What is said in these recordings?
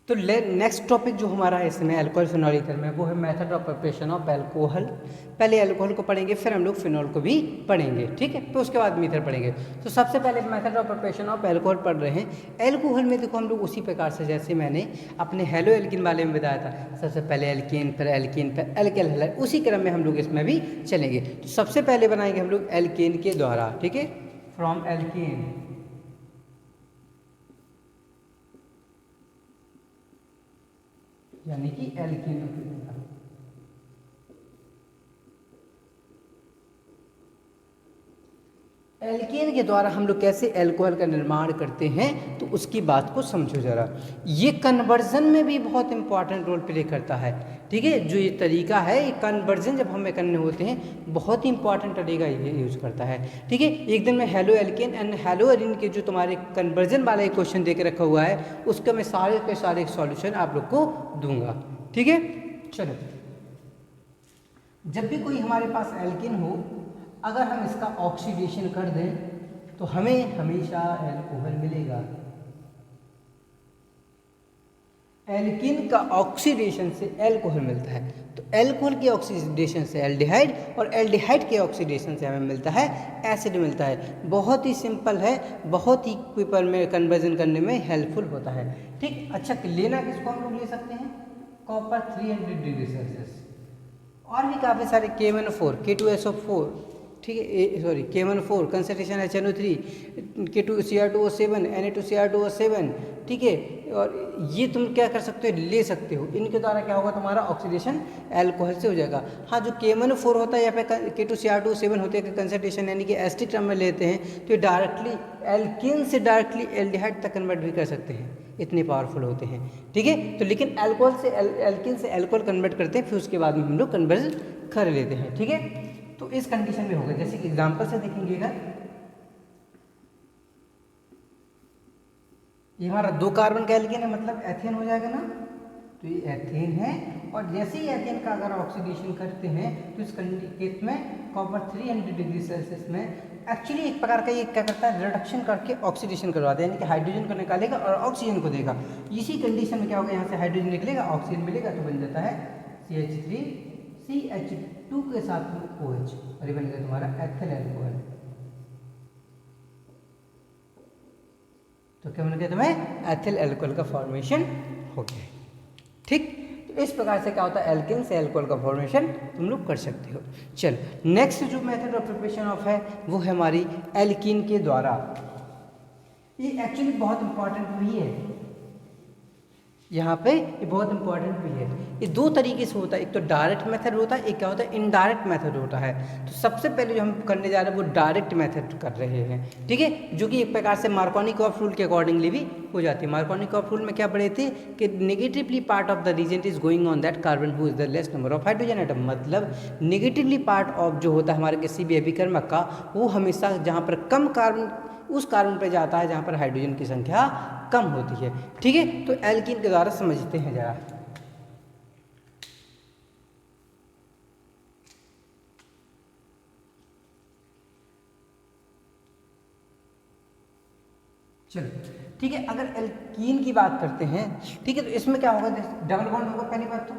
तो next topic जो हमारा है इसमें अल्कोहल फिनॉल ईथर में, वो है method of preparation of alcohol. पहले अल्कोहल को पढ़ेंगे, फिर हम लोग फिनॉल को भी पढ़ेंगे, ठीक है। तो उसके बाद मीथर पढ़ेंगे। तो सबसे पहले method of preparation of alcohol पढ़ रहे हैं। अल्कोहल में देखो हम लोग उसी प्रकार से जैसे मैंने अपने हेलो एल्किन वाले में बताया था, सबसे पहले एल्कीन, फिर एल्कीन, फिर एल्केल हैलाइड, उसी क्रम में हम लोग इसमें भी चलेंगे। तो सबसे पहले बनाएंगे हम लोग एल्कीन के द्वारा, ठीक है, फ्रॉम एल्कीन, यानी कि एल्कीन। एल्केन के द्वारा हम लोग कैसे अल्कोहल का निर्माण करते हैं, तो उसकी बात को समझो जरा। ये कन्वर्जन में भी बहुत इंपॉर्टेंट रोल प्ले करता है, ठीक है। जो ये तरीका है, ये कन्वर्जन जब हमें करने होते हैं, बहुत ही इंपॉर्टेंट तरीका ये यूज करता है, ठीक है। एक दिन मैं halo alkane and hello Erin के जो तुम्हारे कन्वर्जन वाला एक क्वेश्चन दे के रखा हुआ है, उसका मैं सारे के सारे सॉल्यूशन आप लोग को दूंगा, ठीक है। चलो, जब भी कोई हमारे पास एल्केन हो, अगर हम इसका ऑक्सीडेशन कर दें तो हमें हमेशा अल्कोहल मिलेगा। एल्कीन का ऑक्सीडेशन से अल्कोहल मिलता है, तो अल्कोहल की ऑक्सीडेशन से एल्डिहाइड, और एल्डिहाइड के ऑक्सीडेशन से हमें मिलता है एसिड मिलता है। बहुत ही सिंपल है, बहुत ही पीपल में कन्वर्जन करने में हेल्पफुल होता है, ठीक। अच्छा, लेना किसको हम लोग ले सकते हैं, कॉपर 300 डिग्री सेल्सियस, और भी काफ़ी सारे K1O4, K2SO4, ठीक है, sorry K1O4 concentration HNO3, K2Cr2O7, Na2Cr2O7, ठीक है। और ये तुम क्या कर सकते हो, ले सकते हो। इनके द्वारा क्या होगा, तुम्हारा ऑक्सीडेशन अल्कोहल से हो जाएगा। हाँ, जो K1O4 होता है या फिर K2Cr2O7 होते हैं कंसंट्रेशन यानी कि एसिडिक क्रम में लेते हैं, तो ये डायरेक्टली एल्कीन से डायरेक्टली एल्डिहाइड तक कन्वर्ट भी कर सकते हैं, इतने पावरफुल होते हैं, ठीक है। तो लेकिन अल्कोहल से एल्कीन से अल्कोहल कन्वर्ट करते हैं, फिर उसके बाद में हम लोग कन्वर्जन कर लेते हैं, ठीक है। तो इस कंडीशन में होगा, जैसे कि एग्जांपल से देखेंगे, अगर ये हमारा 2 कार्बन का एल्केन है, मतलब एथेन हो जाएगा ना, तो ये एथेन है। और जैसे ही एथेन का अगर ऑक्सीडेशन करते हैं, तो इस केस में कॉपर 300 डिग्री सेल्सियस में एक्चुअली एक प्रकार का ये क्या करता है, रिडक्शन करके ऑक्सीडेशन करवाता है, यानी कि हाइड्रोजन को निकालेगा और ऑक्सीजन को देगा। इसी कंडीशन में क्या होगा, यहाँ से हाइड्रोजन निकलेगा, ऑक्सीजन मिलेगा, तो बन जाता है CH3 CH2 के साथ में OH, और ये बन गया तुम्हारा एथिल अल्कोहल। तो क्या बन गया, तुम्हें एथिल अल्कोहल का फॉर्मेशन हो गया, ठीक। तो इस प्रकार से क्या होता है, एल्केन से अल्कोहल का फॉर्मेशन तुम लोग कर सकते हो। चल, नेक्स्ट जो मेथड ऑफ प्रिपरेशन ऑफ है, वो है हमारी एल्कीन के द्वारा। ये एक्चुअली बहुत इंपॉर्टेंट भी है, यहाँ पे ये बहुत इंपॉर्टेंट भी है। ये 2 तरीके से होता है, एक तो डायरेक्ट मेथड होता है, एक क्या होता है, इनडायरेक्ट मेथड होता है। तो सबसे पहले जो हम करने जा रहे हैं वो डायरेक्ट मेथड कर रहे हैं, ठीक है, जो कि एक प्रकार से मार्कोनिकॉफ रूल के अकॉर्डिंगली भी हो जाती है। मार्कोनिकॉफ रूल में क्या पढ़े थे कि negatively part of the reagent is going on that carbon who is the less number of hydrogen atom, मतलब नेगेटिवली पार्ट ऑफ जो होता है हमारे किसी भी अभिकर्मक का, वो हमेशा जहाँ पर कम कार्बन, उस कार्बन पर जाता है जहाँ पर हाइड्रोजन की संख्या कम होती है, ठीक है। तो एल्कीन के द्वारा समझते हैं जरा। चलो, ठीक है, अगर एल्कीन की बात करते हैं, ठीक है, तो इसमें क्या होगा, डबल बॉन्ड होगा पहली बात। तो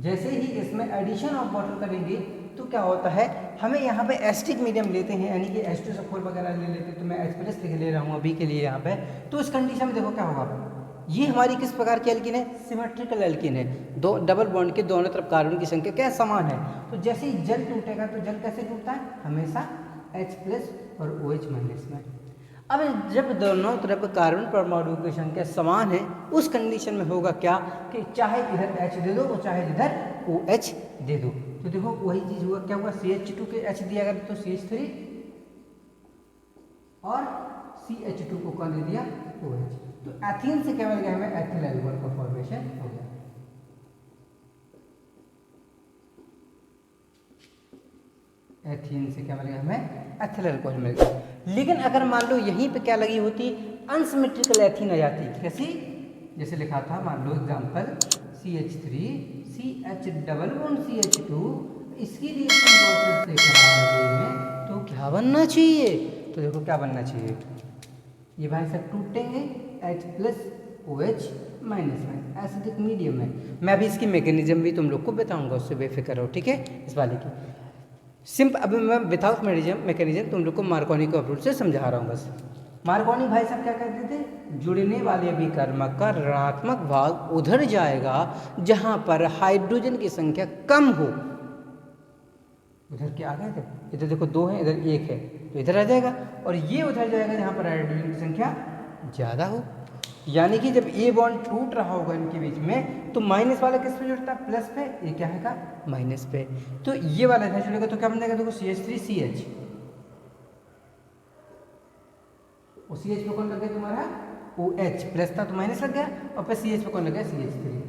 जैसे ही इसमें एडिशन ऑफ वाटर करेंगे, तो क्या होता है, हमें यहाँ पे एसिडिक मीडियम लेते हैं, यानी कि H2SO4 वगैरह ले लेते हैं। तो मैं H+ लिख ले रहा हूँ अभी के लिए यहाँ पे। तो इस कंडीशन में देखो क्या होगा, ये हमारी किस प्रकार की एल्कीन है, सिमेट्रिकल एल्कीन है। दो डबल बॉन्ड के दोनों तरफ कार्बन की संख्या क्या समान है। तो जैसे ही जल टूटेगा, तो जल कैसे टूटता है, हमेशा H+ और OH- में। अब जब दोनों तरफ कार्बन परमाणु की संख्या समान है, उस कंडीशन में होगा क्या कि चाहे इधर H दे दो और चाहे इधर OH दे दो। तो देखो वही चीज हुआ, क्या हुआ, CH2 के H दिया गया तो CH3, और CH2 को कौन दे दिया, OH। तो एथीन से क्या मिल गया हमें, एथिल अल्कोहल का फॉर्मेशन हो गया। एथीन से क्या मिल गया हमें, एथिल अल्कोहल मिल गया। लेकिन अगर मान लो यहीं पे क्या लगी होती, अनसिमेट्रिकल एथीन आ जाती, कैसी, जैसे लिखा था, मान लो example CH3 CH double bond CH2, इसकी रिएक्शन वाटर से कराने में, तो क्या बनना चाहिए, तो देखो क्या बनना चाहिए, ये भाई सब टूटेंगे H प्लस OH माइनस में, एसिडिक मीडियम है। मैं अभी इसकी मैकेनिज्म भी तुम लोग को बताऊंगा, उससे बेफिक्र रहो, ठीक है, इस वाले की सिंपल। अभी मैं विदाउट मैकेनिज्म तुम लोग को मार्कोनी के अप्रोच से समझा रहा हूँ बस। मार्कोनी भाई साहब क्या करते थे, जुड़ने वाले अभिकर्मक का ऋणात्मक भाग उधर जाएगा जहां पर हाइड्रोजन की संख्या कम हो। उधर क्या आ गए थे, इधर देखो 2 है, इधर 1 है, तो इधर आ जाएगा, और ये उधर जाएगा जहां पर हाइड्रोजन की संख्या ज़्यादा हो। यानी कि जब ये बॉन्ड टूट रहा होगा इनके बीच में, तो माइनस वाला किस पे जुड़ता है, प्लस पे, ये क्या है माइनस पे। तो ये वाला इधर जुड़ेगा तो क्या बन जाएगा, देखो CH3CH, और CH पे कौन लग गया तुम्हारा OH, प्लस था तो माइनस लग गया, और फिर CH पे कौन लग गया CH3,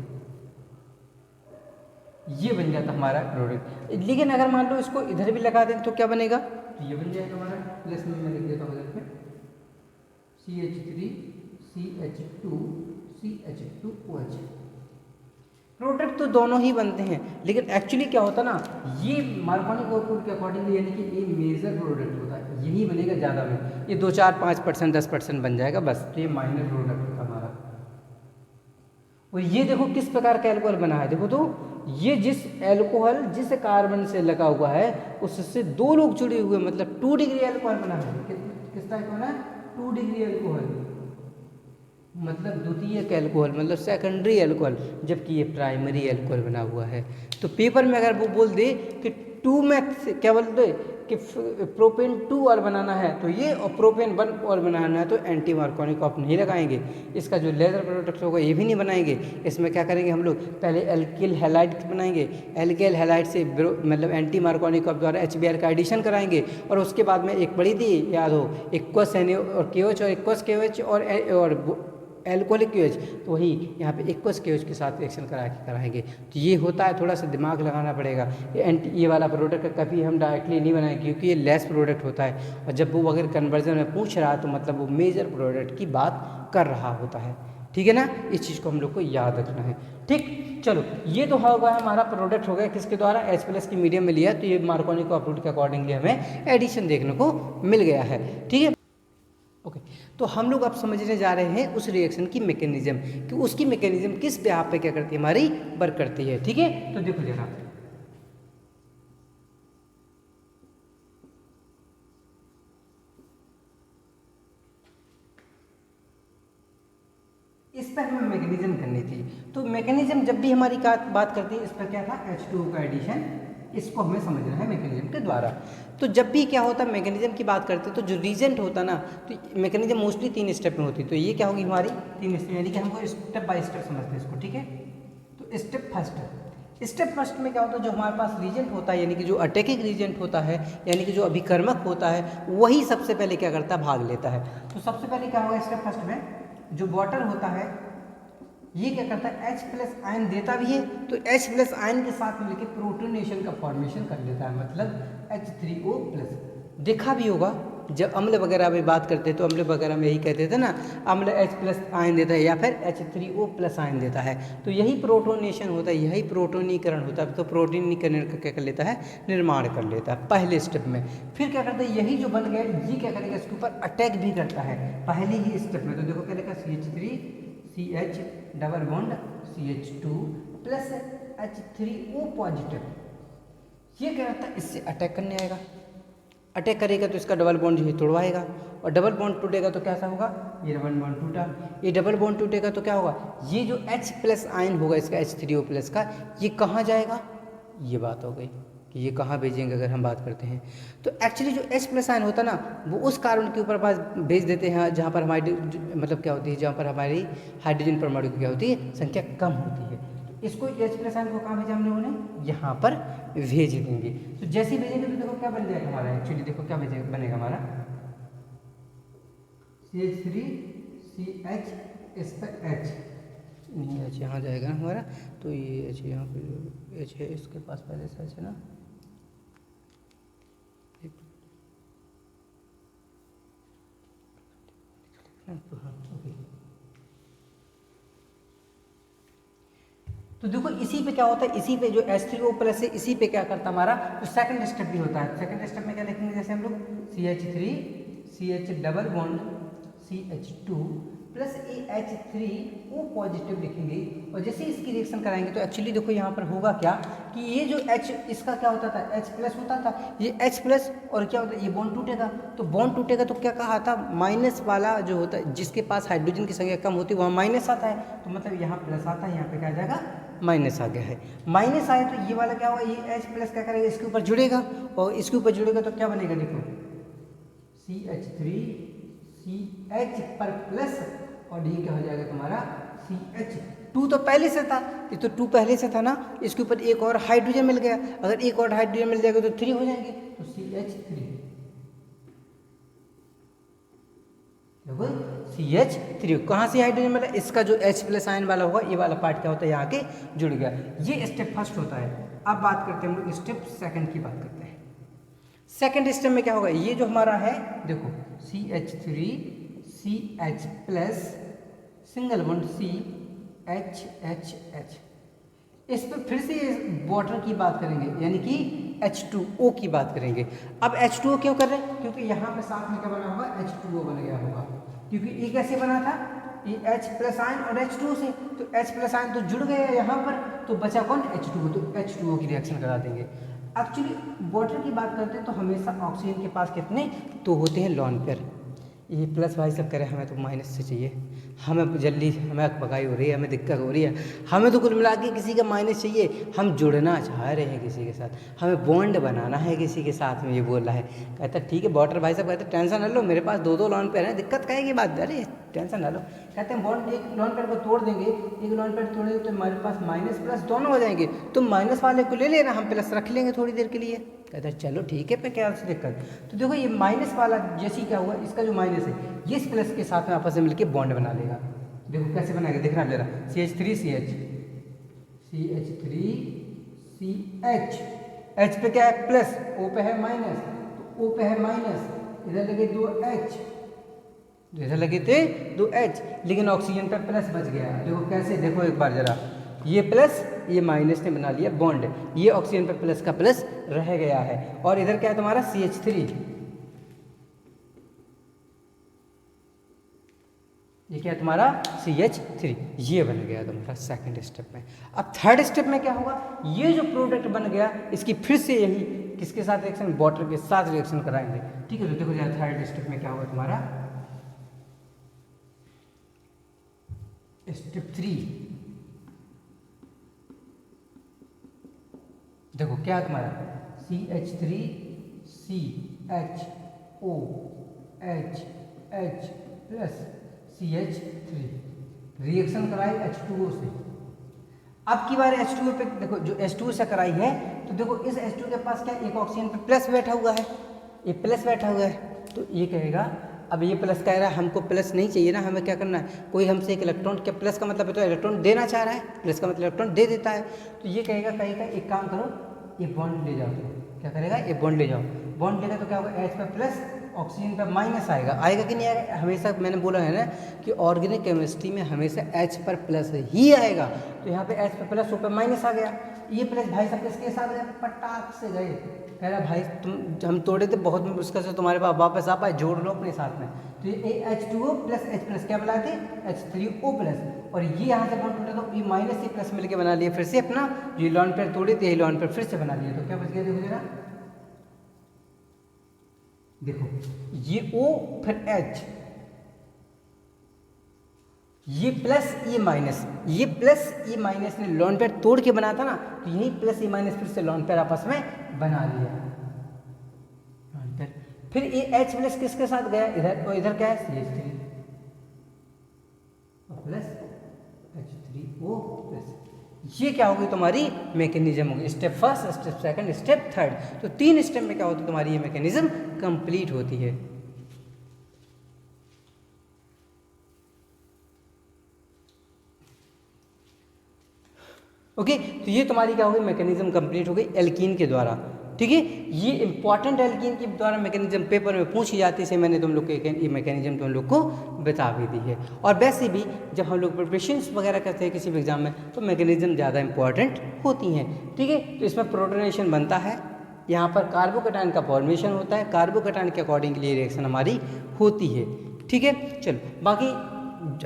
ये बन जाता हमारा प्रोडक्ट। लेकिन अगर मान लो इसको इधर भी लगा दें तो क्या बनेगा, तो ये बन जाएगा हमारा, प्लस में मैं लिख देता हूँ इधर पे CH3 CH2 CH2OH। प्रोडक्ट तो दोनों ही बनते हैं, लेकिन एक्चुअली क्या होता है ना, ये मार्कोनी कोऑफिशिएंट के अकॉर्डिंगली, यानी कि ये मेजर प्रोडक्ट होता है, यही बनेगा ज़्यादा में, ये 2 4 5% 10% बन जाएगा बस, तो ये माइनर प्रोडक्ट होता हमारा। और ये देखो किस प्रकार का एल्कोहल बना है, देखो तो ये जिस एल्कोहल जिस कार्बन से लगा हुआ है उससे 2 लोग जुड़े हुए, मतलब 2 डिग्री एल्कोहल बना है। किस टाइप का बना है, 2 डिग्री एल्कोहल, मतलब द्वितीयक एल्कोहल, मतलब सेकेंडरी एल्कोहल, जबकि ये प्राइमरी एल्कोहल बना हुआ है। तो पेपर में अगर वो बोल दे कि 2 में क्या बोल दे कि प्रोपेन 2 और बनाना है तो ये, और प्रोपेन 1 और बनाना है तो एंटी मार्कोनिक आप नहीं लगाएंगे। इसका जो लेजर प्रोडक्ट होगा ये भी नहीं बनाएंगे। इसमें क्या करेंगे हम लोग, पहले एल्किल हैलाइड बनाएंगे, एल्किल हैलाइड से मतलब एंटी मार्कोनिक द्वारा HBr का एडिशन कराएंगे, और उसके बाद में एक पढ़ी थी याद हो, एक्वस और KOH और एक्वस KOH और एल्कोहलिक KOH, तो वही यहाँ पे एक्वस KOH के साथ रिएक्शन कराएंगे। तो ये होता है, थोड़ा सा दिमाग लगाना पड़ेगा। ये वाला प्रोडक्ट कभी हम डायरेक्टली नहीं बनाएंगे क्योंकि ये लेस प्रोडक्ट होता है, और जब वो अगर कन्वर्जन में पूछ रहा है तो मतलब वो मेजर प्रोडक्ट की बात कर रहा होता है, ठीक है ना। इस चीज़ को हम लोग को याद रखना है, ठीक। चलो ये तो होगा हमारा प्रोडक्ट हो गया किसके द्वारा, H+ की मीडियम में लिया, तो ये मार्कोनी कोऑफिशिएंट के अकॉर्डिंगली हमें एडिशन देखने को मिल गया है, ठीक है। ओके, तो हम लोग अब समझने जा रहे हैं उस रिएक्शन की मैकेनिज्म, कि उसकी मैकेनिज्म किस पे आप पे क्या करती है, हमारी वर्क करती है, ठीक है। तो देखो जरा, इस पर हमें मैकेनिज्म करनी थी। तो मैकेनिज्म जब भी हमारी बात करती है, इस पर क्या था, H2O का एडिशन, इसको हमें समझना है मैकेनिज्म के द्वारा। तो जब भी क्या होता है मैकेनिज्म की बात करते हैं, तो जो रीजेंट होता है ना, तो मैकेनिज्म मोस्टली 3 स्टेप में होती है। तो ये क्या होगी हमारी 3 स्टेप, यानी कि हमको स्टेप बाय स्टेप समझते हैं इसको, ठीक है। तो स्टेप फर्स्ट में क्या होता है, जो हमारे पास रीजेंट होता है, यानी कि जो अटैकिंग रीजेंट होता है, यानी कि जो अभिकर्मक होता है, वही सबसे पहले क्या करता है, भाग लेता है। तो सबसे पहले क्या होगा स्टेप फर्स्ट में, जो वाटर होता है ये क्या करता है, H+ आयन देता भी है, तो H+ आयन के साथ मिलकर प्रोटोनेशन का फॉर्मेशन कर लेता है, मतलब H3O+। देखा भी होगा जब अम्ल वगैरह में बात करते हैं तो अम्ल वगैरह में यही कहते थे ना, अम्ल H+ आयन देता है या फिर H3O+ आयन देता है, तो यही प्रोटोनेशन होता है, यही प्रोटोनीकरण होता है। तो प्रोटोनीकरण का क्या कर लेता है, निर्माण कर लेता है पहले स्टेप में। फिर क्या करता है, यही जो बन गया ये क्या करेगा, इसके ऊपर अटैक भी करता है पहले ही स्टेप में। तो देखो क्या लिखा, CH3CH double bond CH2 plus H3O+। ये क्या करता है, इससे अटैक करने आएगा, अटैक करेगा तो इसका डबल बॉन्ड जो है तोड़वाएगा, और डबल बॉन्ड टूटेगा तो कैसा होगा, ये डबल बॉन्ड टूटा, ये डबल बॉन्ड टूटेगा तो क्या होगा, ये जो H+ आयन होगा इसका H3O+ का, ये कहाँ जाएगा, ये बात हो गई कि ये कहाँ भेजेंगे अगर हम बात करते हैं। तो एक्चुअली जो H+ आयन होता है ना, वो उस कार्बन के ऊपर पास भेज देते हैं जहाँ पर हमारी मतलब क्या होती है, जहाँ पर हमारी हाइड्रोजन परमाणु की क्या होती है, संख्या कम होती है। तो इसको H+ आयन को कहाँ भेजा हम लोगों ने, यहाँ पर भेज देंगे। तो जैसे ही भेजेंगे तो देखो क्या बन जाएगा हमारा, एक्चुअली देखो क्या बनेगा हमारा, CH3CH, इस पर H नहीं, H यहाँ जाएगा ना हमारा, तो ये H यहाँ पे H है, इसके पास पहले से H है ना, तो हाँ ओके। तो देखो इसी पे क्या होता है, इसी पे जो H3O+ है, इसी पे क्या करता है हमारा जो सेकंड स्टेप भी होता है। सेकंड स्टेप में क्या लिखेंगे, जैसे हम लोग CH3CH double bond CH2 plus AH3O positive लिखेंगे। और जैसे इसकी रिएक्शन कराएंगे तो एक्चुअली देखो यहाँ पर होगा क्या कि ये जो H इसका क्या होता था, H प्लस होता था, ये H प्लस और क्या होता है, ये बॉन्ड टूटेगा। तो बॉन्ड टूटेगा तो क्या कहा था, माइनस वाला जो होता है जिसके पास हाइड्रोजन की संख्या कम होती है वहाँ माइनस आता है। तो मतलब यहाँ प्लस आता है, यहाँ पे क्या आ जाएगा, माइनस आ गया है। माइनस आए तो ये वाला क्या होगा, ये H प्लस क्या करेगा, इसके ऊपर जुड़ेगा और इसके ऊपर जुड़ेगा तो क्या बनेगा, देखो CH3CH पर प्लस और ये क्या हो जाएगा तुम्हारा CH2 तो पहले से था, ये तो 2 पहले से था ना, इसके ऊपर एक और हाइड्रोजन मिल गया। अगर एक और हाइड्रोजन मिल जाएगा तो 3 हो जाएंगे, तो CH3 देखो CH3 कहाँ से हाइड्रोजन मिला, इसका जो H प्लस आयन वाला होगा ये वाला पार्ट क्या होता है, यहाँ के जुड़ गया। ये स्टेप फर्स्ट होता है। अब बात करते हैं हम लोग स्टेप सेकंड की बात करते हैं। सेकंड स्टेप में क्या होगा, ये जो हमारा है देखो CH3CH plus single bond CHHH, इस पर फिर से वाटर की बात करेंगे यानी कि H2O की बात करेंगे। अब H2O क्यों कर रहे हैं, क्योंकि यहाँ पे साथ में क्या बना होगा, H2O बन गया होगा। क्योंकि ये कैसे बना था, ये H प्लस आयन और H2O से, तो H प्लस आयन तो जुड़ गया यहाँ पर, तो बचा कौन, H2O, तो H2O की रिएक्शन करा देंगे। एक्चुअली वाटर की बात करते हैं तो हमेशा ऑक्सीजन के पास कितने तो होते हैं लॉन पेयर। ये प्लस भाई सब करें, हमें तो माइनस से चाहिए, हमें जल्दी हमें पकाई हो रही है, हमें दिक्कत हो रही है, हमें तो कुल मिला के किसी का माइनस चाहिए। हम जुड़ना चाह रहे हैं किसी के साथ, हमें बॉन्ड बनाना है किसी के साथ में, ये बोल रहा है। कहता ठीक है वाटर भाई साहब, कहते टेंशन न लो, मेरे पास 2 लॉन पेयर हैं, दिक्कत कहेगी बात, अरे टेंशन न लो। कहते हैं बॉन्ड एक लॉन पेयर को तोड़ देंगे, एक लॉन पेयर तोड़ेंगे तो हमारे पास माइनस प्लस दोनों हो जाएंगे, तो माइनस वाले को ले लेना, हम प्लस रख लेंगे थोड़ी देर के लिए। कहता है चलो ठीक है, पे क्या से दिक्कत। तो देखो ये माइनस वाला जैसे क्या हुआ, इसका जो माइनस है ये इस प्लस के साथ में आपस में मिलकर बॉन्ड बना लेगा। देखो कैसे बनाएगा, देखना जरा, CH3CH CH3CH, H पे क्या है प्लस, O पे है माइनस, तो O पे है माइनस, इधर लगे 2H, इधर लगे थे 2H, लेकिन ऑक्सीजन पे प्लस बच गया। देखो कैसे, देखो एक बार जरा, ये प्लस ये माइनस ने बना लिया बॉन्ड, ये ऑक्सीजन पे प्लस का प्लस रह गया है। और इधर क्या है तुम्हारा CH3, ये क्या है तुम्हारा CH3, ये बन गया तुम्हारा सेकंड स्टेप में। अब थर्ड स्टेप में क्या होगा, ये जो प्रोडक्ट बन गया इसकी फिर से यही किसके साथ रिएक्शन, वाटर के साथ रिएक्शन कराएंगे। ठीक है, तो देखो जरा थर्ड स्टेप में क्या होगा तुम्हारा, स्टेप 3। देखो क्या है तुम्हारा CH3CHOHH प्लस CH3 रिएक्शन कराई H2O से। अब की बार H2O पे देखो, जो H2O से कराई है तो देखो इस H2O के पास क्या, एक ऑक्सीजन पे प्लस बैठा हुआ है, ये प्लस बैठा हुआ है, तो ये कहेगा, अब ये प्लस कह रहा है हमको प्लस नहीं चाहिए ना, हमें क्या करना है, कोई हमसे एक इलेक्ट्रॉन, क्या प्लस का मतलब है तो इलेक्ट्रॉन देना चाह रहा है, प्लस का मतलब इलेक्ट्रॉन दे देता है। तो ये कहेगा एक काम करो, ये बॉन्ड ले जाओ, क्या करेगा, ये बॉन्ड ले जाओ, बॉन्ड लेगा तो क्या होगा, H पे प्लस ऑक्सीजन पे माइनस आएगा, आएगा कि नहीं आएगा, हमेशा मैंने बोला है ना कि ऑर्गेनिक केमिस्ट्री में हमेशा H पर प्लस ही आएगा। तो यहाँ पे H पे प्लस, ऊपर माइनस आ गया, ये प्लस भाई सब किसके साथ गए, पटाख से गए, कह रहा भाई तुम, हम तोड़े थे बहुत मुश्किल से, तुम्हारे पास वापस आ पाए, जोड़ लो अपने साथ में। तो ये H2O प्लस H प्लस क्या बनाए थे, H3O प्लस, और ये यहाँ से बॉन्ड टूटा तो ये माइनस से प्लस मिलके बना लिए फिर से अपना, जो लॉन पेयर तोड़े थे ये लॉन पेयर फिर से बना लिए। तो क्या बच गया, देखो जरा, देखो ये O फिर H, ये प्लस ये माइनस, ये प्लस ये माइनस ने लॉन पेयर तोड़ के बना था ना, तो यही प्लस ये माइनस फिर से लॉन पेयर आपस में बना लिया लॉन पेयर। फिर ये H प्लस किसके साथ गया, इधर, और इधर क्या है CH3 और प्लस H3O प्लस। ये क्या होगी तुम्हारी मैकेनिज्म होगी, step first, step second, step third. तो 3 स्टेप में क्या होती है तुम्हारी ये मैकेनिज्म कंप्लीट होती है। ओके, तो ये तुम्हारी क्या होगी मैकेनिज्म कंप्लीट हो गई एल्कीन के द्वारा। ठीक है, ये इंपॉर्टेंट एल्कीन के द्वारा मैकेनिज्म पेपर में पूछी जाती है, मैंने तुम लोग को ये मैकेनिज्म तुम लोग को बता भी दी है। और वैसे भी जब हम लोग प्रिपरेशंस वगैरह करते हैं किसी भी एग्जाम में तो मैकेनिज्म ज़्यादा इंपॉर्टेंट होती हैं। ठीक है, तो इसमें प्रोटोनेशन बनता है, यहाँ पर कार्बोकैटायन का फॉर्मेशन होता है, कार्बोकैटायन के अकॉर्डिंगली रिएक्शन हमारी होती है। ठीक है, चलो बाकी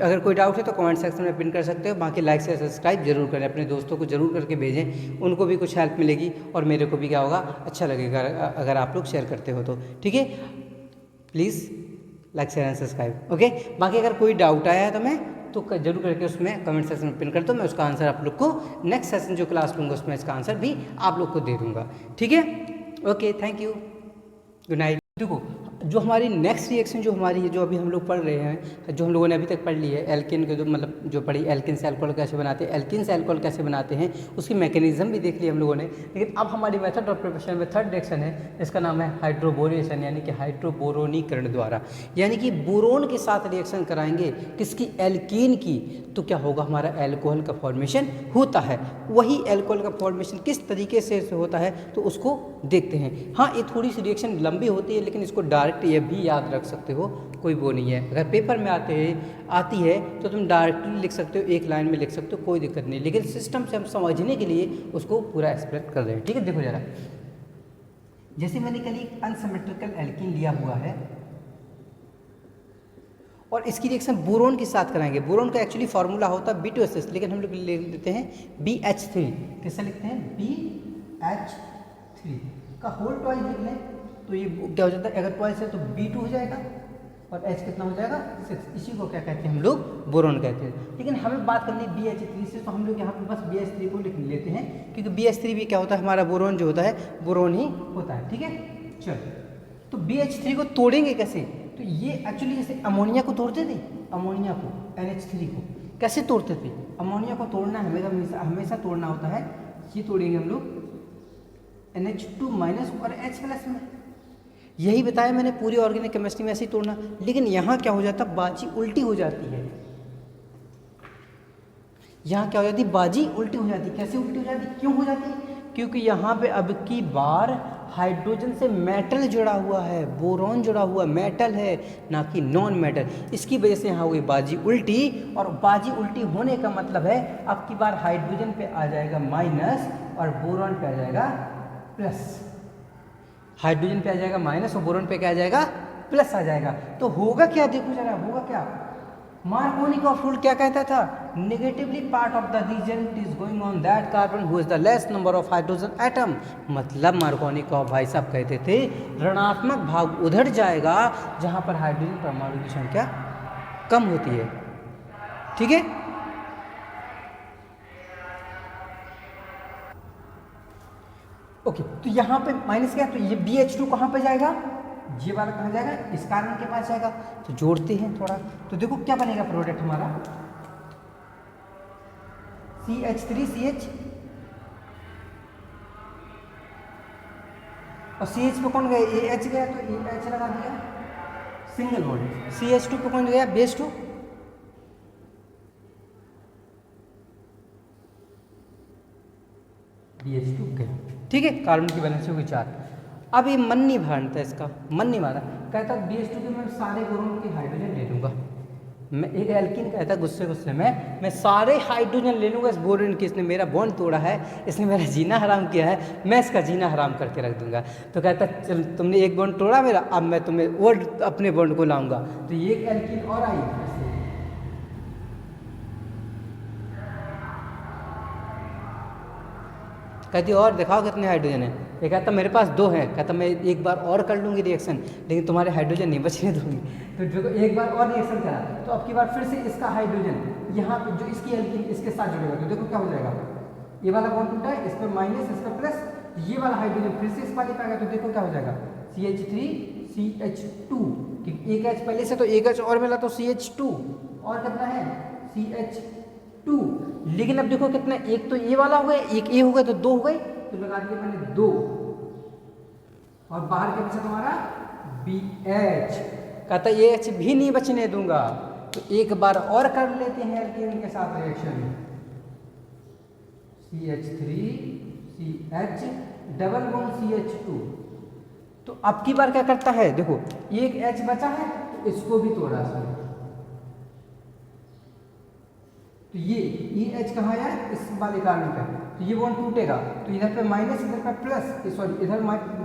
अगर कोई डाउट है तो कमेंट सेक्शन में पिन कर सकते हो। बाकी लाइक से सब्सक्राइब जरूर करें, अपने दोस्तों को जरूर करके भेजें, उनको भी कुछ हेल्प मिलेगी और मेरे को भी क्या होगा, अच्छा लगेगा अगर आप लोग शेयर करते हो तो। ठीक है, please like share and subscribe. Okay, बाकी अगर कोई डाउट आया है तो मैं तो जरूर करके उसमें कमेंट सेक्शन में पिन कर दो, मैं उसका आंसर आप लोग को नेक्स्ट सेशन जो क्लास लूँगा उसमें इसका आंसर भी आप लोग को दे दूँगा। ठीक है, okay, thank you, good night. देखो जो हमारी नेक्स्ट रिएक्शन जो हमारी है, जो अभी हम लोग पढ़ रहे हैं, जो हम लोगों ने अभी तक पढ़ ली है, एल्केन के जो मतलब जो पढ़ी एल्केन से अल्कोहल कैसे बनाते हैं, एल्केन से अल्कोहल कैसे बनाते हैं, उसकी मैकेनिज्म भी देख लिया हम लोगों ने। लेकिन अब हमारी मेथड ऑफ प्रिपरेशन में थर्ड रिएक्शन है, इसका नाम है हाइड्रोबोरेशन, यानी कि हाइड्रोबोरोनीकरण द्वारा, यानी कि बोरोन के साथ रिएक्शन कराएंगे किसकी, एल्कीन की, तो क्या होगा, हमारा एल्कोहल का फॉर्मेशन होता है। वही एल्कोहल का फॉर्मेशन किस तरीके से होता है तो उसको देखते हैं। हाँ, ये थोड़ी सी रिएक्शन लंबी होती है, लेकिन इसको डायरेक्ट ये भी याद रख सकते हो, कोई वो नहीं है। अगर पेपर में आती है तो तुम डायरेक्टली लिख सकते हो, एक लाइन में लिख सकते हो, कोई दिक्कत नहीं, लेकिन सिस्टम से हम समझने के लिए उसको पूरा एक्सप्लेन कर रहे हैं। ठीक है, देखो जरा, जैसे मैंने कल एक अनसिमेट्रिकल एल्कीन लिया हुआ है और इसकी रिएक्शन बोरोन के साथ कराएंगे। बोरोन का एक्चुअली फार्मूला होता है B2SH, लेकिन हम लोग ले लेते हैं BH3। कैसे लिखते हैं, BH3 का होल ट्वाइस लिख लें तो ये क्या हो जाता है, अगर ट्वाइस है तो B2 हो जाएगा और H कितना हो जाएगा, 6। इसी को क्या कहते हैं, हम लोग बोरोन कहते हैं। लेकिन हमें बात करनी है BH3 से, तो हम लोग यहाँ पे बस BH3 को लिख लेते हैं, क्योंकि BH3 भी क्या होता है, हमारा बोरोन जो होता है बोरोन ही होता है। ठीक है, चलो तो BH3 को तोड़ेंगे कैसे, तो ये एक्चुअली जैसे अमोनिया को तोड़ते थे, अमोनिया को NH3 को कैसे तोड़ते थे, अमोनिया को तोड़ना हमेशा तोड़ना होता है, ये तोड़ेंगे हम लोग NH2- और H+ में। यही बताया मैंने, पूरी ऑर्गेनिक केमिस्ट्री में ऐसे ही तोड़ना। लेकिन यहाँ क्या हो जाता, बाजी उल्टी हो जाती है। यहाँ क्या हो जाती, बाजी उल्टी हो जाती। कैसे उल्टी हो जाती, क्यों हो जाती, क्योंकि यहाँ पे अब की बार हाइड्रोजन से मेटल जुड़ा हुआ है, बोरॉन जुड़ा हुआ मेटल है, ना कि नॉन मेटल। इसकी वजह से यहाँ हुई बाजी उल्टी, और बाजी उल्टी होने का मतलब है अब की बार हाइड्रोजन पे आ जाएगा माइनस और बोरॉन पे आ जाएगा प्लस। हाइड्रोजन पे आ जाएगा माइनस और बोरॉन पे क्या आ जाएगा, प्लस आ जाएगा। तो होगा क्या, देखो जरा, होगा क्या, मार्कोनिकॉफ रूल क्या कहता था, negatively part of the reagent is going on that carbon who is the less number of hydrogen atom. मतलब मार्कोनिकॉफ भाई साहब कहते थे ऋणात्मक भाग उधर जाएगा जहां पर हाइड्रोजन परमाणु की संख्या कम होती है। ठीक है, ओके, तो यहाँ पे माइनस क्या, तो ये BH2 कहाँ पे जाएगा, ये वाला कहाँ जाएगा, इस कार्बन के पास जाएगा। तो जोड़ते हैं थोड़ा, तो देखो क्या बनेगा प्रोडक्ट हमारा, CH3CH, और CH पे कौन गया, AH गया, तो AH लगा दिया, सिंगल बॉन्ड। CH2 पे कौन गया, बेस 2, BH2 गया। ठीक है, कार्बन की वैलेंसी हो गई 4। अब ये मन नहीं मानता, इसका मन नहीं माना, कहता BH2 के मैं सारे बोरोन के हाइड्रोजन ले लूँगा। मैं एक एल्कीन कहता गुस्से में मैं सारे हाइड्रोजन ले लूँगा इस बोरोन की, इसने मेरा बॉन्ड तोड़ा है, इसने मेरा जीना हराम किया है, मैं इसका जीना हराम करके रख दूंगा। तो कहता चल तुमने एक बॉन्ड तोड़ा मेरा, अब मैं तुम्हें और अपने बॉन्ड को लाऊंगा। तो ये एक एल्कीन और आई, कहती और दिखाओ कितने हाइड्रोजन है। ये कहता मेरे पास 2 हैं, कहता मैं एक बार और कर लूँगी रिएक्शन, लेकिन तुम्हारे हाइड्रोजन नहीं बचने दूंगी। तो जो एक बार और रिएक्शन करा, तो अब की बार फिर से इसका हाइड्रोजन यहाँ पे जो इसकी एल्कीन इसके साथ जुड़ेगा, तो देखो क्या हो जाएगा, ये वाला बॉन्ड टूटा है, इस पर माइनस, इस पर प्लस, ये वाला हाइड्रोजन फिर से इस वाले पे आ गया, तो देखो क्या हो जाएगा, CH3CH2, एक H पहले से, तो एक H और मिला तो CH2, और कितना है CH2। लेकिन अब देखो कितना, एक तो ये वाला हो गया, एक ये हो गया, तो 2 हो गए, तो लगा दिया मैंने 2, और बाहर के बचा तुम्हारा BH, कहता ये H भी नहीं बचने दूंगा। तो एक बार और कर लेते हैं एल्केन के साथ reaction, CH3CH double bond CH2। तो अब की बार क्या करता है, देखो एक H बचा है तो इसको भी तोड़ा इसने, तो ये H कहाँ आया, इस वाले कार्बन पे, तो ये बॉन्ड टूटेगा, तो इधर पे माइनस, इधर पे प्लस, सॉरी इधर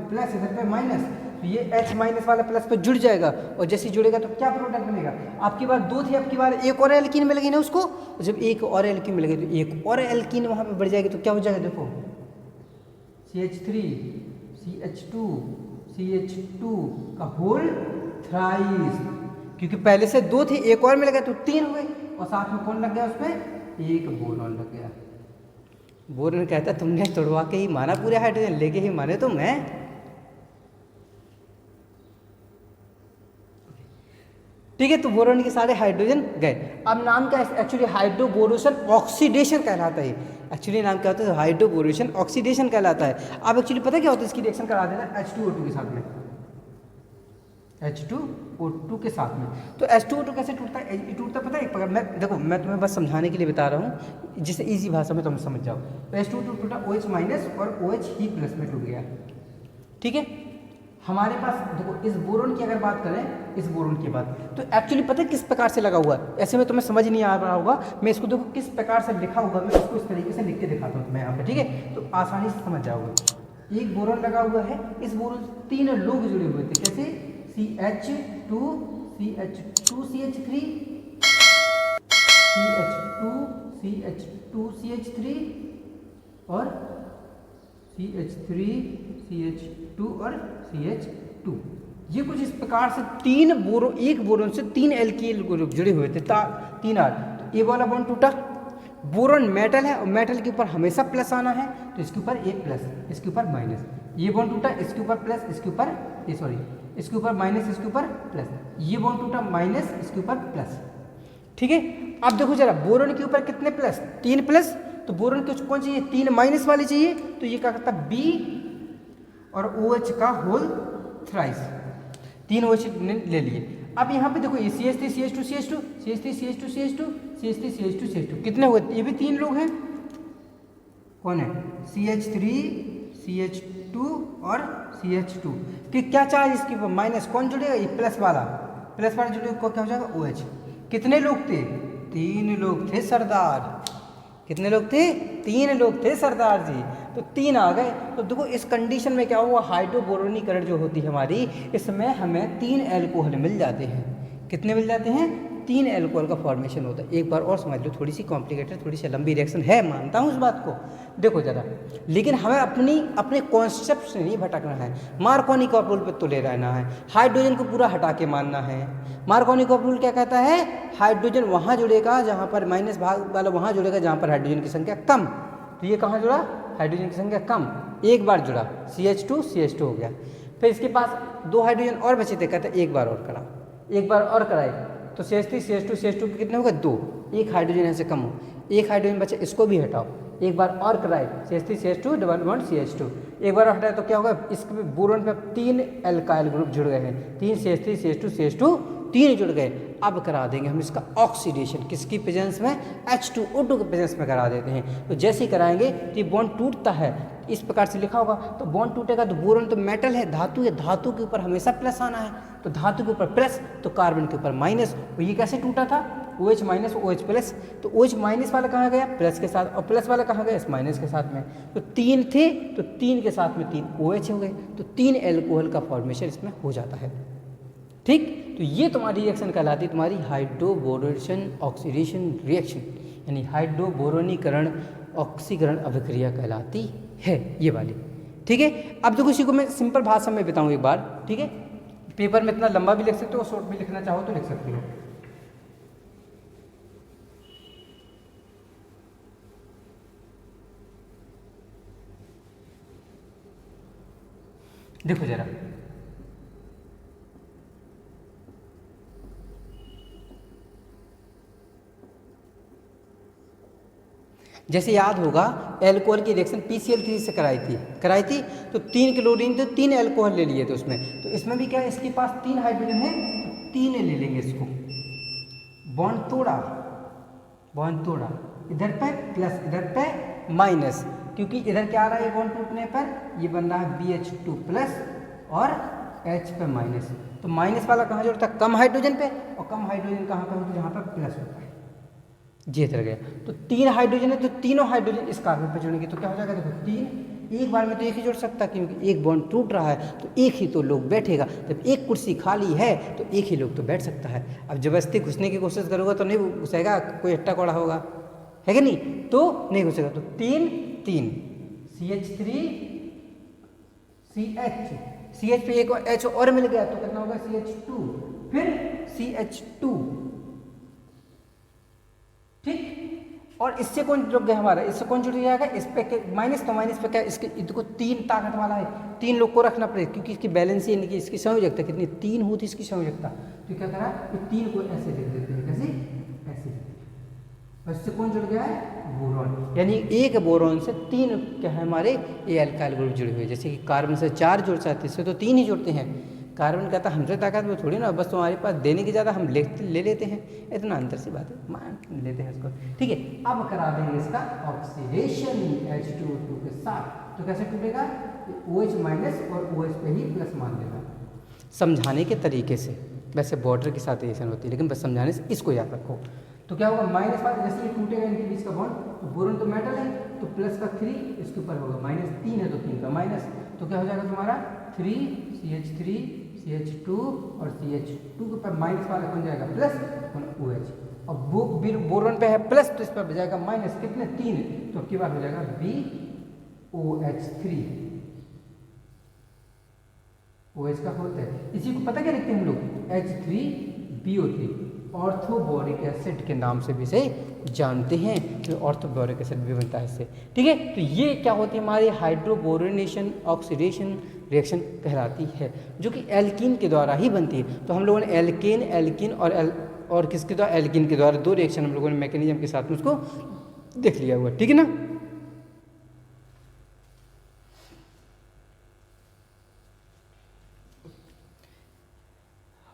प्लस, इधर पे माइनस, तो ये H माइनस वाला प्लस पे जुड़ जाएगा, और जैसे जुड़ेगा तो क्या प्रोडक्ट बनेगा, आपकी बार 2 थी, आपकी बार एक और एल्कीन मिल गई ना उसको, जब एक और एल्कीन मिल गई तो एक और एल्कीन वहाँ पे बढ़ जाएगी, तो क्या हो जाएगा देखो CH3 CH2 CH2 का होल थ्राइस, क्योंकि पहले से 2 थे, एक और मिल गया तो 3 हुए, और साथ में कौन लग गया उसमें, एक बोरॉन लग गया। बोरॉन कहता तुमने तोड़वा के ही माना, पूरे हाइड्रोजन लेके ही माने तुम हैं। ठीक है, तो बोरॉन के सारे हाइड्रोजन गए। अब नाम क्या है, एक्चुअली हाइड्रोबोरेशन ऑक्सीडेशन कहलाता है, एक्चुअली नाम क्या होता है, हाइड्रोबोरेशन ऑक्सीडेशन कहलाता है। अब एक्चुअली पता क्या होता है, इसकी रिएक्शन करा देना H2O2 के साथ में, H2O2 के साथ में। तो H2O2 कैसे टूटता है, ये टूटता पता है, मैं देखो मैं तुम्हें बस समझाने के लिए बता रहा हूँ, जिससे इजी भाषा में तुम समझ जाओ। तो H2O2 टूटा OH माइनस और OH ही प्लस में टूट गया। ठीक है, हमारे पास देखो इस बोरॉन की अगर बात करें, इस बोरॉन की बात, तो एक्चुअली पता है किस प्रकार से लगा हुआ है, ऐसे में तुम्हें समझ नहीं आ रहा होगा, मैं इसको देखो किस प्रकार से लिखा होगा, मैं इसको इस तरीके से लिख के दिखाता हूँ मैं यहाँ पे। ठीक है, तो आसानी से समझ जाओगे। एक बोरॉन लगा हुआ है, इस बोरॉन से 3 लोग जुड़े हुए थे, कैसे CH2 CH2 CH3 CH2 CH2 CH3 और CH3 CH2 और CH2। ये कुछ इस प्रकार से 3 बोरोन, एक बोरॉन से 3 एल्कील ग्रुप जुड़े हुए थे, 3 आर। तो ए वाला बॉन्ड टूटा, बोरॉन मेटल है और मेटल के ऊपर हमेशा प्लस आना है, तो इसके ऊपर ए प्लस, इसके ऊपर माइनस। ये बॉन्ड टूटा, इसके ऊपर प्लस, इसके ऊपर इसके ऊपर माइनस, इसके ऊपर प्लस। ये बॉन्ड टूटा माइनस, इसके ऊपर प्लस। ठीक है, अब देखो जरा बोरॉन के ऊपर कितने प्लस, 3 प्लस, तो बोरॉन के कौन चाहिए, 3 माइनस वाली चाहिए, तो ये क्या करता है B और OH का होल थ्राइस, 3 OH ले लिए। अब यहाँ पे देखो ये CH3 CH2 CH2 CH3 CH2 CH2 CH3 CH2 CH2 कितने हुए, ये भी 3 लोग हैं, कौन है CH3 CH2 और CH2 कि क्या चार्ज इसके ऊपर माइनस, कौन जुड़ेगा, ये प्लस वाला जुड़ेगा, क्या हो जाएगा OH। कितने लोग थे, 3 लोग थे सरदार, कितने लोग थे, 3 लोग थे सरदार जी, तो 3 आ गए। तो देखो इस कंडीशन में क्या हुआ, हाइड्रोबोरोनीकरण जो होती है हमारी, इसमें हमें 3 एल्कोहल मिल जाते हैं। कितने मिल जाते हैं, 3 एल्कोहल का फॉर्मेशन होता है। एक बार और समझ लो, थोड़ी सी कॉम्प्लिकेटेड, थोड़ी सी लंबी रिएक्शन है, मानता हूँ इस बात को, देखो ज़रा, लेकिन हमें अपने कॉन्सेप्ट से नहीं भटकना है। मार्कोनी का रूल पे तुले रहना है, हाइड्रोजन को पूरा हटा के मानना है। मार्कोनी का रूल क्या कहता है, हाइड्रोजन वहाँ जुड़ेगा जहाँ पर माइनस भाग वाला वहाँ जुड़ेगा जहाँ पर हाइड्रोजन की संख्या कम। तो ये कहाँ जुड़ा, हाइड्रोजन की संख्या कम, एक बार जुड़ा, CH2 हो गया। फिर इसके पास 2 हाइड्रोजन और बचे थे, कहते एक बार और करा, एक बार और कराए, तो CH3 CH2 के कितने हो गए, 2, एक हाइड्रोजन यहाँ से कम हो, एक हाइड्रोजन बचे, इसको भी हटाओ, एक बार और कराए, CH3 CH2 double bond CH2, एक बार हटाए तो क्या होगा, इसके बोरॉन पे 3 एल्काइल ग्रुप जुड़ गए हैं, 3 CH3 CH2 3 जुड़ गए। अब करा देंगे हम इसका ऑक्सीडेशन, किसकी प्रेजेंस में, H2O2 के प्रेजेंस में करा देते हैं। तो जैसे ही कराएंगे तो ये बॉन्ड टूटता है, इस प्रकार से लिखा होगा, तो बॉन्ड टूटेगा तो बोरॉन तो मेटल है, धातु है, धातु के ऊपर हमेशा प्लस आना है, तो धातु के ऊपर प्लस तो कार्बन के ऊपर माइनस। तो ये कैसे टूटा था, OH माइनस OH प्लस, तो OH माइनस वाला कहाँ गया, प्लस के साथ, और प्लस वाला कहाँ गया, माइनस के साथ में। तो 3 थे तो 3 के साथ में 3 OH हो गए, तो 3 एल्कोहल का फॉर्मेशन इसमें हो जाता है। ठीक, तो ये तुम्हारी रिएक्शन कहलाती है तुम्हारी हाइड्रोबोरेशन ऑक्सीडेशन रिएक्शन, यानी हाइड्रोबोरोनीकरण ऑक्सीकरण अभिक्रिया कहलाती है ये वाली। ठीक है, अब देखो इसी को मैं सिंपल भाषा में बताऊँ एक बार। ठीक है, पेपर में इतना लंबा भी लिख सकते हो, शॉर्ट भी लिखना चाहो तो लिख सकते हो। देखो जरा, जैसे याद होगा एल्कोहल की रिएक्शन PCl3 से कराई थी, तो 3 क्लोरीन तो 3 एल्कोहल ले लिए थे उसमें, तो इसमें भी क्या है, इसके पास 3 हाइड्रोजन है, 3 ले लेंगे इसको, बॉन्ड तोड़ा, इधर पे प्लस, इधर पे माइनस, क्योंकि इधर क्या आ रहा है, बॉन्ड टूटने पर ये बन रहा है BH2 प्लस और H पे माइनस, तो माइनस वाला कहाँ जोड़ता है, कम हाइड्रोजन पे, और कम हाइड्रोजन कहाँ पे होता है, जहाँ पर प्लस होता है, ये इधर गया। तो 3 हाइड्रोजन है, तो तीनों हाइड्रोजन इस कार्बन पे जुड़ेंगे, तो क्या हो जाएगा, देखो 3 एक बार में तो एक ही जुड़ सकता, क्योंकि एक बॉन्ड टूट रहा है तो एक ही तो लोग बैठेगा। जब एक कुर्सी खाली है तो एक ही लोग तो बैठ सकता है। अब जबरदस्ती घुसने की कोशिश करोगे तो नहीं घुसेगा, कोई हट्टा कौड़ा होगा, है कि नहीं, तो नहीं घुसेगा। तो 3 3 CH3 CH पे एक H और मिल गया तो कितना होगा CH2, फिर CH2, ठीक। और इससे कौन जुड़ गया हमारा, इससे कौन जुड़ जाएगा, इस पे माइनस, तो माइनस पे क्या, इसके देखो 3 ताकत वाला है, 3 लोग को रखना पड़ेगा क्योंकि इसकी बैलेंस ही नहीं, इसकी संयोजकता कितनी 3 होती इसकी संयोजकता। तो क्या करा, ये 3 को ऐसे लिख देते हैं, कैसे, ऐसे। और इससे कौन जुड़ गया है, बोरॉन, यानी एक बोरॉन से 3 क्या है हमारे ये अल्काइल ग्रुप जुड़े हुए। जैसे कि कार्बन से 4 जुड़ जाते हैं, इससे तो 3 ही जुड़ते हैं। कार्बन कहता हमसे ताकत वो थोड़ी ना, बस तुम्हारे पास देने की ज़्यादा हम ले लेते हैं, इतना अंतर सी बात है, मान लेते हैं इसको, ठीक है। अब करा देंगे इसका ऑक्सीडेशन H2O2 के साथ, तो कैसे टूटेगा, OH माइनस और OH पे ही प्लस मान देगा, समझाने के तरीके से। वैसे बॉर्डर के साथ रिएक्शन होती है, लेकिन बस समझाने से इसको याद रखो। तो क्या होगा, माइनस वाला जैसे ही टूटेगा इनके बीच का बॉन्ड, तो बोरोन तो मेटल है तो प्लस का 3 इसके ऊपर होगा, माइनस 3 है तो 3 का माइनस, तो क्या हो जाएगा तुम्हारा 3 CH3 CH2 और CH2 के ऊपर माइनस वाला कौन जाएगा प्लस OH। अब वो बोरोन पे है प्लस तो इस पर जाएगा माइनस, कितने 3, तो अब की बार हो जाएगा BOH3। OH का होता है, इसी को पता क्या लिखते हैं हम लोग, H3BO3, ऑर्थोबोरिक एसिड के नाम से भी इसे जानते हैं, तो ऑर्थोबोरिक एसिड भी बनता है इससे, ठीक है। तो ये क्या होती है हमारी हाइड्रोबोरेनेशन ऑक्सीडेशन रिएक्शन कहलाती है, जो कि एल्कीन के द्वारा ही बनती है। तो हम लोगों ने एल्कीन और किसके द्वारा, एल्कीन के द्वारा 2 रिएक्शन हम लोगों ने मैकेनिज्म के साथ में उसको देख लिया हुआ, ठीक है ना।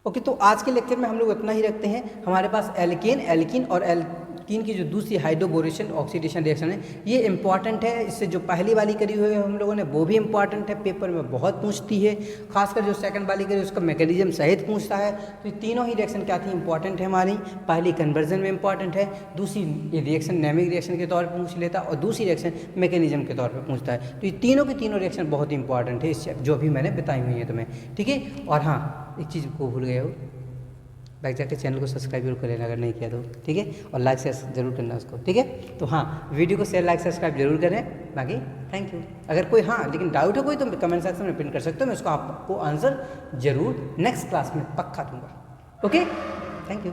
ओके, तो आज के लेक्चर में हम लोग इतना ही रखते हैं। हमारे पास एल्कीन और एल्कीन की जो दूसरी हाइड्रोबोरेशन ऑक्सीडेशन रिएक्शन है ये इंपॉर्टेंट है। इससे जो पहली वाली करी हुई है हम लोगों ने वो भी इंपॉर्टेंट है, पेपर में बहुत पूछती है, खासकर जो सेकंड वाली करी उसका मैकेनिज्म सहित पूछता है। तो ये तीनों ही रिएक्शन क्या थी, इंपॉर्टेंट है हमारी। पहली कन्वर्जन में इंपॉर्टेंट है, दूसरी ये रिएक्शन नेमिक रिएक्शन के तौर पर पूछ लेता और दूसरी रिएक्शन मैकेनिज्म के तौर पर पूछता है। तो ये तीनों की तीनों रिएक्शन बहुत इंपॉर्टेंट है इस जो अभी मैंने बताई हुई है तुम्हें, ठीक है। और हाँ, एक चीज़ को भूल गए हो, बैक जाके चैनल को सब्सक्राइब जरूर कर लेना अगर नहीं किया तो, ठीक है। और लाइक शेयर जरूर करना उसको, ठीक है। तो हाँ, वीडियो को शेयर लाइक सब्सक्राइब जरूर करें। बाकी थैंक यू। अगर कोई हाँ लेकिन डाउट है कोई तो कमेंट सेक्शन में पिन कर सकते हो, मैं उसको आपको आंसर जरूर नेक्स्ट क्लास में पक्का दूंगा। Okay, thank you.